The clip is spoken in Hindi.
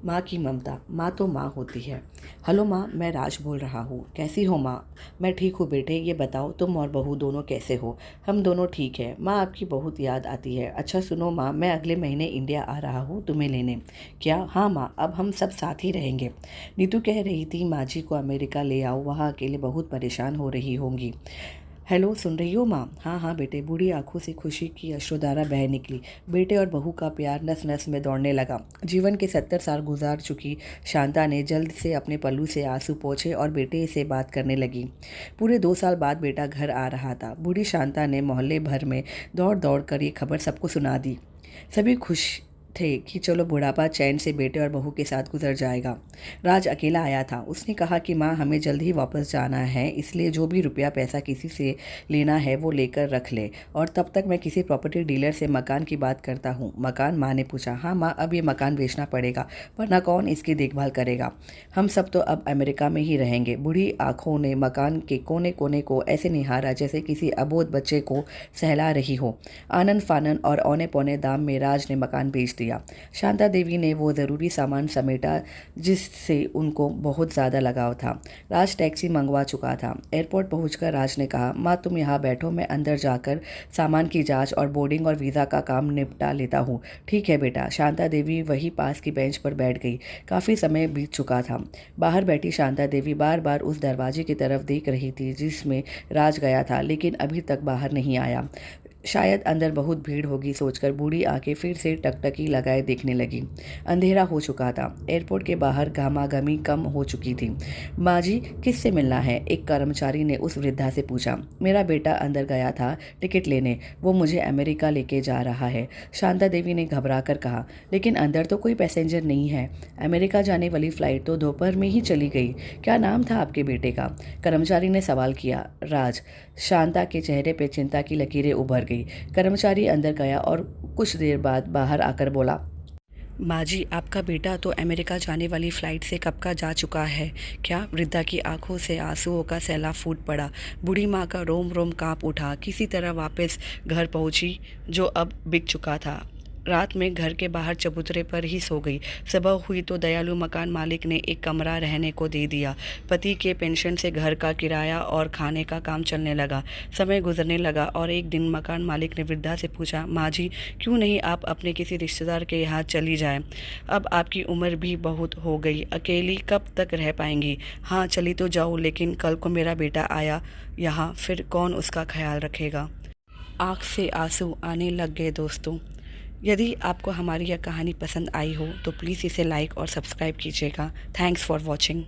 माँ की ममता, माँ तो माँ होती है। हेलो माँ, मैं राज बोल रहा हूँ। कैसी हो माँ? मैं ठीक हूँ बेटे, ये बताओ तुम और बहू दोनों कैसे हो? हम दोनों ठीक है माँ, आपकी बहुत याद आती है। अच्छा सुनो माँ, मैं अगले महीने इंडिया आ रहा हूँ तुम्हें लेने। क्या? हाँ माँ, अब हम सब साथ ही रहेंगे। नीतू कह रही थी माँ जी को अमेरिका ले आओ, वहाँ अकेले बहुत परेशान हो रही होंगी। हेलो, सुन रही हो माँ? हाँ हाँ बेटे। बूढ़ी आंखों से खुशी की अश्रुधारा बह निकली। बेटे और बहू का प्यार नस नस में दौड़ने लगा। जीवन के 70 साल गुजार चुकी शांता ने जल्द से अपने पल्लू से आंसू पोंछे और बेटे से बात करने लगी। पूरे 2 साल बाद बेटा घर आ रहा था। बूढ़ी शांता ने मोहल्ले भर में दौड़ दौड़ कर ये खबर सबको सुना दी। सभी खुश थे कि चलो बुढ़ापा चैन से बेटे और बहू के साथ गुजर जाएगा। राज अकेला आया था। उसने कहा कि माँ, हमें जल्द ही वापस जाना है, इसलिए जो भी रुपया पैसा किसी से लेना है वो लेकर रख ले, और तब तक मैं किसी प्रॉपर्टी डीलर से मकान की बात करता हूँ। मकान? माँ ने पूछा। हाँ माँ, अब ये मकान बेचना पड़ेगा, वरना कौन इसकी देखभाल करेगा? हम सब तो अब अमेरिका में ही रहेंगे। बूढ़ी आंखों ने मकान के कोने कोने को ऐसे निहारा जैसे किसी अबोध बच्चे को सहला रही हो। आनन फानन और औने पौने दाम में राज ने मकान बेच दिया। शांता देवी ने वो ज़रूरी सामान समेटा जिससे उनको बहुत ज़्यादा लगाव था। राज टैक्सी मंगवा चुका था। एयरपोर्ट पहुंचकर राज ने कहा, माँ तुम यहाँ बैठो, मैं अंदर जाकर सामान की जांच और बोर्डिंग और वीज़ा का काम निपटा लेता हूँ। ठीक है बेटा। शांता देवी वही पास की बेंच पर बैठ गई। काफ़ी समय बीत चुका था। बाहर बैठी शांता देवी बार बार उस दरवाजे की तरफ देख रही थी जिसमें राज गया था, लेकिन अभी तक बाहर नहीं आया। शायद अंदर बहुत भीड़ होगी सोचकर बूढ़ी आंखें फिर से टकटकी लगाए देखने लगी। अंधेरा हो चुका था। एयरपोर्ट के बाहर घामाघमी कम हो चुकी थी। माँ जी, किससे मिलना है? एक कर्मचारी ने उस वृद्धा से पूछा। मेरा बेटा अंदर गया था टिकट लेने, वो मुझे अमेरिका लेके जा रहा है, शांता देवी ने घबरा कर कहा। लेकिन अंदर तो कोई पैसेंजर नहीं है। अमेरिका जाने वाली फ्लाइट तो दोपहर में ही चली गई। क्या नाम था आपके बेटे का? कर्मचारी ने सवाल किया। राज। शांता के चेहरे पे चिंता की लकीरें उभर गई। कर्मचारी अंदर गया और कुछ देर बाद बाहर आकर बोला, माँ जी, आपका बेटा तो अमेरिका जाने वाली फ़्लाइट से कब का जा चुका है। क्या? वृद्धा की आंखों से आंसुओं का सैलाब फूट पड़ा। बूढ़ी माँ का रोम रोम कांप उठा। किसी तरह वापस घर पहुँची जो अब बिक चुका था। रात में घर के बाहर चबूतरे पर ही सो गई। सुबह हुई तो दयालु मकान मालिक ने एक कमरा रहने को दे दिया। पति के पेंशन से घर का किराया और खाने का काम चलने लगा। समय गुजरने लगा और एक दिन मकान मालिक ने वृद्धा से पूछा, माँ जी, क्यों नहीं आप अपने किसी रिश्तेदार के यहाँ चली जाएं? अब आपकी उम्र भी बहुत हो गई, अकेली कब तक रह पाएंगी? हाँ चली तो जाऊँ, लेकिन कल को मेरा बेटा आया यहाँ, फिर कौन उसका ख्याल रखेगा? आँख से आंसू आने लग गए दोस्तों। यदि आपको हमारी यह कहानी पसंद आई हो तो प्लीज़ इसे लाइक और सब्सक्राइब कीजिएगा। Thanks for watching.